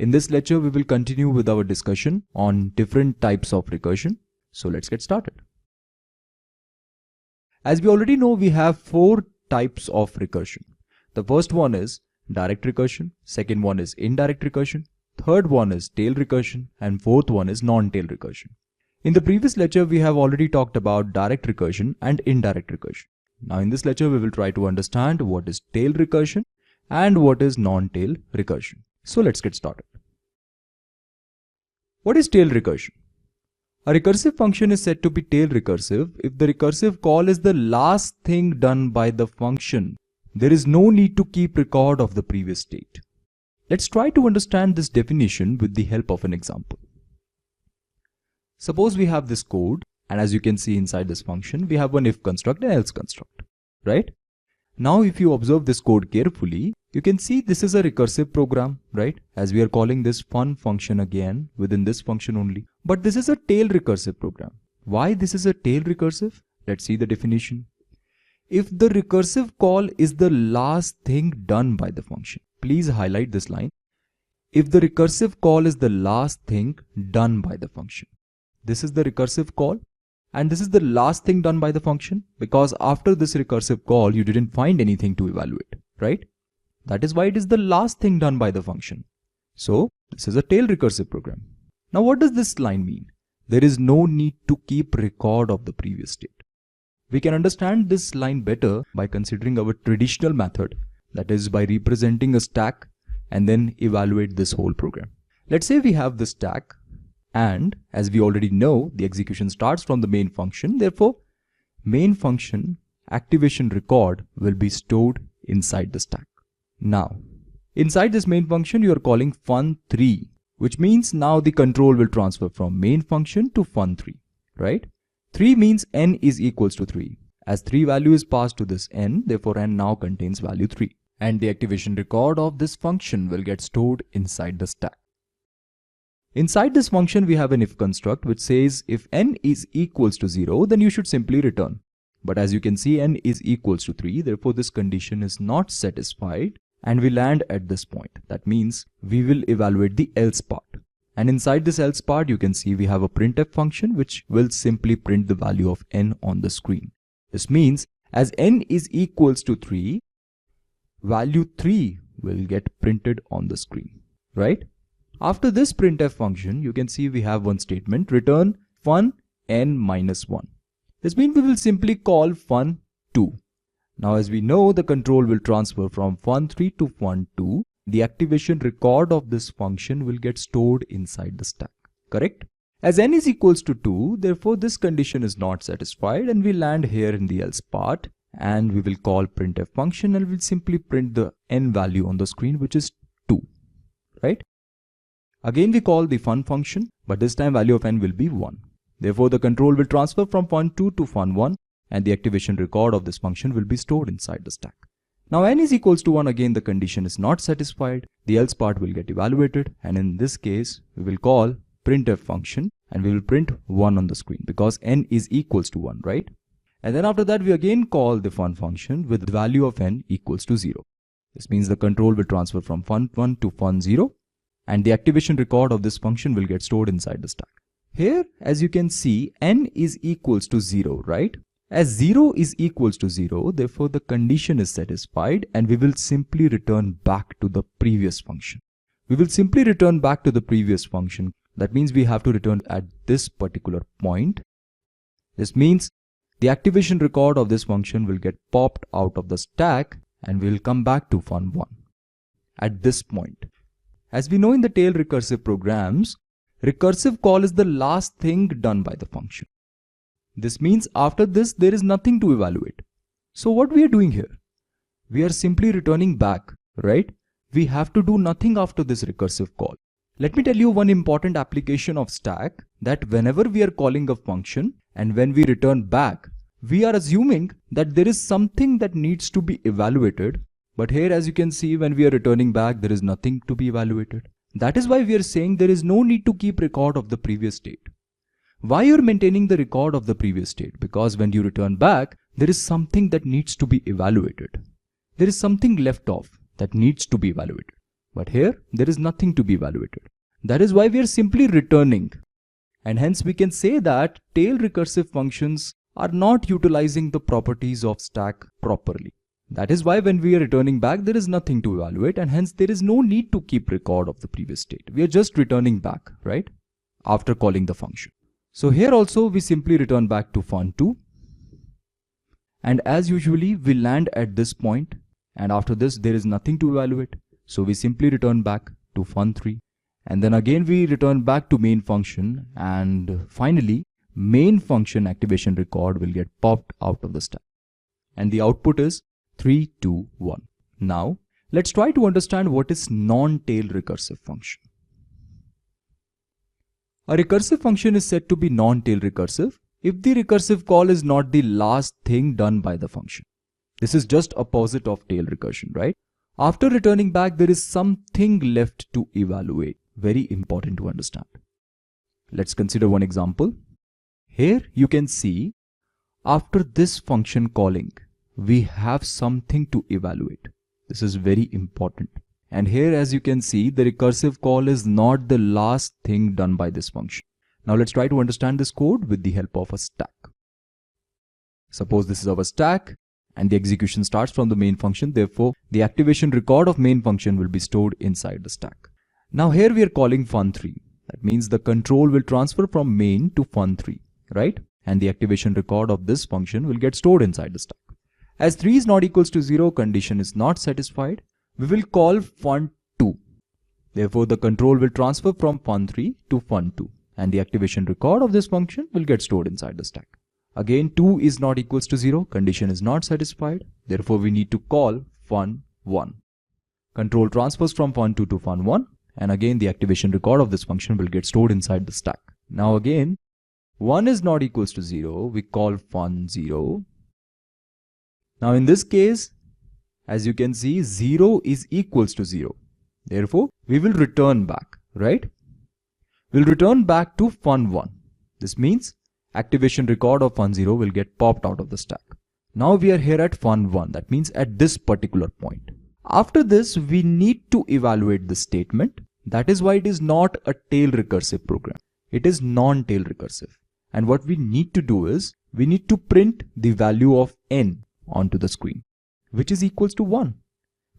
In this lecture, we will continue with our discussion on different types of recursion. So let's get started. As we already know, we have 4 types of recursion. The first one is direct recursion, second one is indirect recursion, third one is tail recursion, and fourth one is non-tail recursion. In the previous lecture, we have already talked about direct recursion and indirect recursion. Now in this lecture, we will try to understand what is tail recursion and what is non-tail recursion. So let's get started. What is tail recursion? A recursive function is said to be tail recursive if the recursive call is the last thing done by the function. There is no need to keep record of the previous state. Let's try to understand this definition with the help of an example. Suppose we have this code, and as you can see inside this function, we have one if construct and else construct, right? Now if you observe this code carefully, you can see this is a recursive program, right? As we are calling this fun function again within this function only. But this is a tail recursive program. Why this is a tail recursive? Let's see the definition. If the recursive call is the last thing done by the function, please highlight this line. If the recursive call is the last thing done by the function. This is the recursive call. And this is the last thing done by the function because after this recursive call, you didn't find anything to evaluate, right? That is why it is the last thing done by the function. So this is a tail recursive program. Now what does this line mean? There is no need to keep record of the previous state. We can understand this line better by considering our traditional method, that is by representing a stack and then evaluate this whole program. Let's say we have this stack. And as we already know, the execution starts from the main function. Therefore, main function activation record will be stored inside the stack. Now, inside this main function, you are calling fun3, which means now the control will transfer from main function to fun3, right? 3 means n is equals to 3. As 3 value is passed to this n, therefore n now contains value 3. And the activation record of this function will get stored inside the stack. Inside this function, we have an if construct which says if n is equals to 0, then you should simply return. But as you can see, n is equals to 3, therefore this condition is not satisfied and we land at this point. That means we will evaluate the else part. And inside this else part, you can see we have a printf function which will simply print the value of n on the screen. This means as n is equals to 3, value 3 will get printed on the screen, right? After this printf function, you can see we have one statement, return fun n minus 1. This means we will simply call fun2. Now as we know, the control will transfer from fun3 to fun2. The activation record of this function will get stored inside the stack, correct? As n is equals to 2, therefore this condition is not satisfied and we land here in the else part and we will call printf function and we'll simply print the n value on the screen, which is 2, right? Again we call the fun function, but this time value of n will be 1. Therefore the control will transfer from fun2 to fun1 and the activation record of this function will be stored inside the stack. Now n is equals to 1, again the condition is not satisfied, the else part will get evaluated and in this case we will call printf function and we will print 1 on the screen because n is equals to 1, right? And then after that we again call the fun function with the value of n equals to 0. This means the control will transfer from fun1 to fun0. And the activation record of this function will get stored inside the stack. Here, as you can see, n is equals to 0, right? As 0 is equals to 0, therefore the condition is satisfied and we will simply return back to the previous function. We will simply return back to the previous function. That means we have to return at this particular point. This means the activation record of this function will get popped out of the stack and we will come back to fun1 at this point. As we know in the tail recursive programs, recursive call is the last thing done by the function. This means after this, there is nothing to evaluate. So what we are doing here? We are simply returning back, right? We have to do nothing after this recursive call. Let me tell you one important application of stack, that whenever we are calling a function and when we return back, we are assuming that there is something that needs to be evaluated. But here, as you can see, when we are returning back, there is nothing to be evaluated. That is why we are saying there is no need to keep record of the previous state. Why you are maintaining the record of the previous state? Because when you return back, there is something that needs to be evaluated. There is something left off that needs to be evaluated. But here, there is nothing to be evaluated. That is why we are simply returning. And hence we can say that tail recursive functions are not utilizing the properties of stack properly. That is why when we are returning back, there is nothing to evaluate, and hence there is no need to keep record of the previous state. We are just returning back, right? After calling the function. So here also we simply return back to fun2. And as usually we land at this point, and after this there is nothing to evaluate. So we simply return back to fun3. And then again we return back to main function, and finally main function activation record will get popped out of the stack. And the output is 3, 2, 1. Now, let's try to understand what is non-tail recursive function. A recursive function is said to be non-tail recursive if the recursive call is not the last thing done by the function. This is just opposite of tail recursion, right? After returning back, there is something left to evaluate. Very important to understand. Let's consider one example. Here you can see after this function calling, we have something to evaluate. This is very important. And here as you can see, the recursive call is not the last thing done by this function. Now let's try to understand this code with the help of a stack. Suppose this is our stack and the execution starts from the main function. Therefore, the activation record of main function will be stored inside the stack. Now here we are calling fun3. That means the control will transfer from main to fun3, right? And the activation record of this function will get stored inside the stack. As 3 is not equals to 0, condition is not satisfied, we will call fun2. Therefore, the control will transfer from fun3 to fun2, and the activation record of this function will get stored inside the stack. Again, 2 is not equals to 0, condition is not satisfied, therefore we need to call fun1. Control transfers from fun2 to fun1, and again the activation record of this function will get stored inside the stack. Now again, 1 is not equals to 0, we call fun0. Now in this case, as you can see, 0 is equals to 0. Therefore, we will return back, right? We'll return back to fun1. This means activation record of fun0 will get popped out of the stack. Now we are here at fun1. That means at this particular point. After this, we need to evaluate the statement. That is why it is not a tail recursive program. It is non-tail recursive. And what we need to do is, we need to print the value of n onto the screen, which is equals to 1.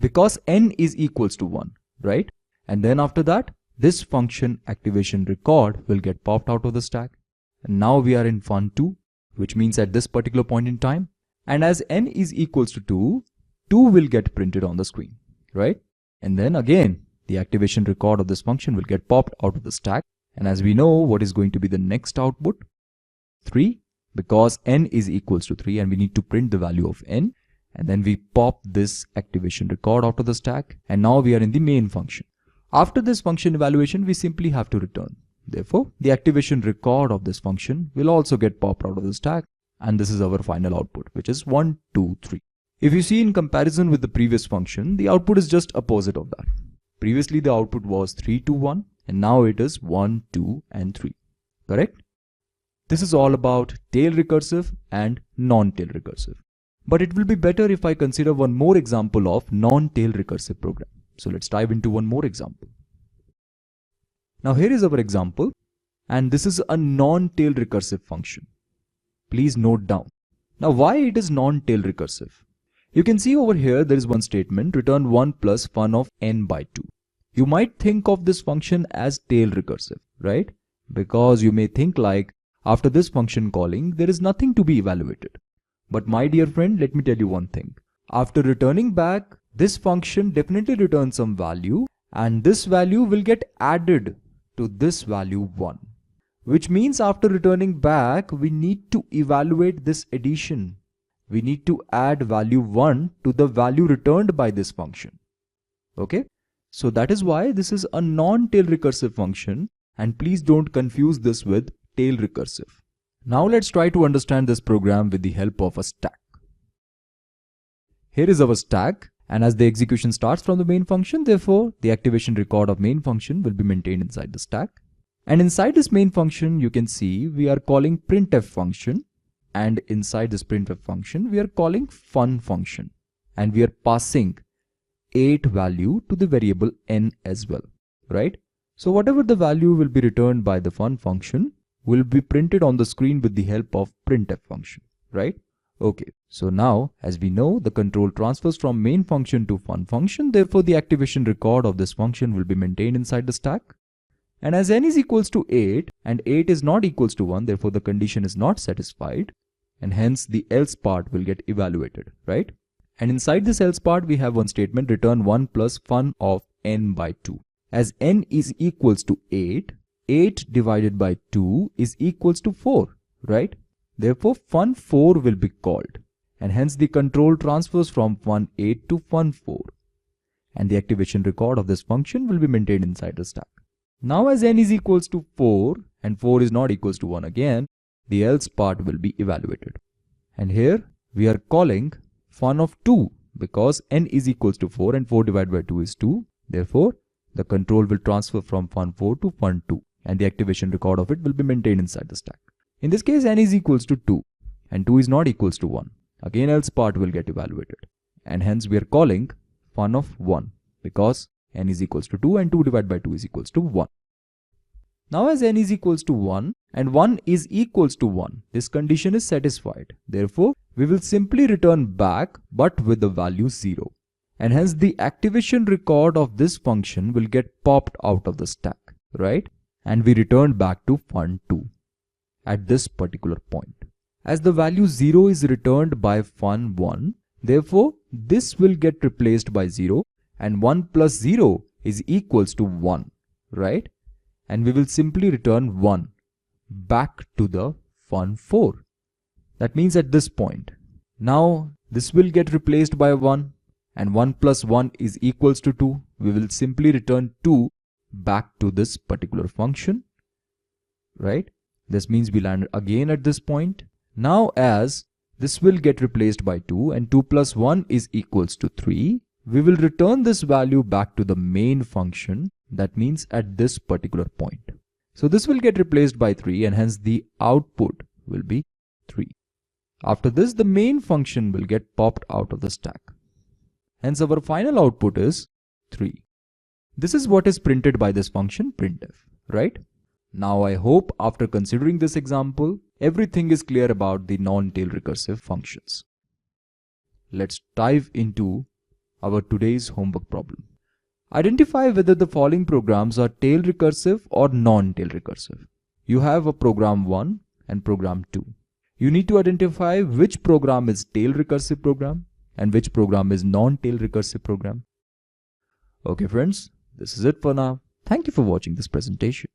Because n is equals to 1, right? And then after that, this function activation record will get popped out of the stack. And now we are in fun2, which means at this particular point in time. And as n is equals to 2, 2 will get printed on the screen, right? And then again, the activation record of this function will get popped out of the stack. And as we know, what is going to be the next output? 3, because n is equals to 3 and we need to print the value of n. And then we pop this activation record out of the stack. And now we are in the main function. After this function evaluation, we simply have to return. Therefore, the activation record of this function will also get popped out of the stack. And this is our final output, which is 1, 2, 3. If you see in comparison with the previous function, the output is just opposite of that. Previously, the output was 3, 2, 1, and now it is 1, 2, and 3. Correct? This is all about tail recursive and non-tail recursive. But it will be better if I consider one more example of non-tail recursive program. So let's dive into one more example. Now here is our example, and this is a non-tail recursive function. Please note down. Now why it is non-tail recursive? You can see over here there is one statement, return 1 plus fun of n by 2. You might think of this function as tail recursive, right? Because you may think like, after this function calling, there is nothing to be evaluated. But my dear friend, let me tell you one thing. After returning back, this function definitely returns some value, and this value will get added to this value 1. Which means after returning back, we need to evaluate this addition. We need to add value 1 to the value returned by this function. Okay? So that is why this is a non-tail recursive function, and please don't confuse this with tail recursive. Now let's try to understand this program with the help of a stack. Here is our stack, and as the execution starts from the main function, therefore the activation record of main function will be maintained inside the stack. And inside this main function, you can see we are calling printf function, and inside this printf function we are calling fun function, and we are passing 8 value to the variable n as well, right? So whatever the value will be returned by the fun function will be printed on the screen with the help of printf function, right? Okay, so now as we know, the control transfers from main function to fun function, therefore the activation record of this function will be maintained inside the stack. And as n is equals to 8 and 8 is not equals to 1, therefore the condition is not satisfied, and hence the else part will get evaluated, right? And inside this else part we have one statement, return 1 plus fun of n by 2. As n is equals to 8, 8 divided by 2 is equals to 4, right? Therefore fun4 will be called, and hence the control transfers from fun8 to fun4, and the activation record of this function will be maintained inside the stack. Now as n is equals to 4 and 4 is not equals to 1 again, the else part will be evaluated. And here we are calling fun of 2 because n is equals to 4 and 4 divided by 2 is 2. Therefore the control will transfer from fun4 to fun2, and the activation record of it will be maintained inside the stack. In this case, n is equals to 2 and 2 is not equals to 1. Again else part will get evaluated, and hence we are calling fun of 1 because n is equals to 2 and 2 divided by 2 is equals to 1. Now as n is equals to 1 and 1 is equals to 1, this condition is satisfied. Therefore, we will simply return back but with the value 0. And hence the activation record of this function will get popped out of the stack, right? And we return back to fun2 at this particular point. As the value 0 is returned by fun1, therefore this will get replaced by 0, and 1 plus 0 is equals to 1, right? And we will simply return 1 back to the fun4. That means at this point, now this will get replaced by 1, and 1 plus 1 is equals to 2. We will simply return 2 back to this particular function, right? This means we land again at this point. Now as this will get replaced by 2 and 2 plus 1 is equals to 3, we will return this value back to the main function. That means at this particular point. So this will get replaced by 3, and hence the output will be 3. After this, the main function will get popped out of the stack. Hence our final output is 3. This is what is printed by this function printf, right? Now I hope after considering this example, everything is clear about the non-tail recursive functions. Let's dive into our today's homework problem. Identify whether the following programs are tail recursive or non-tail recursive. You have a program 1 and program 2. You need to identify which program is tail recursive program and which program is non-tail recursive program. Okay friends, this is it for now. Thank you for watching this presentation.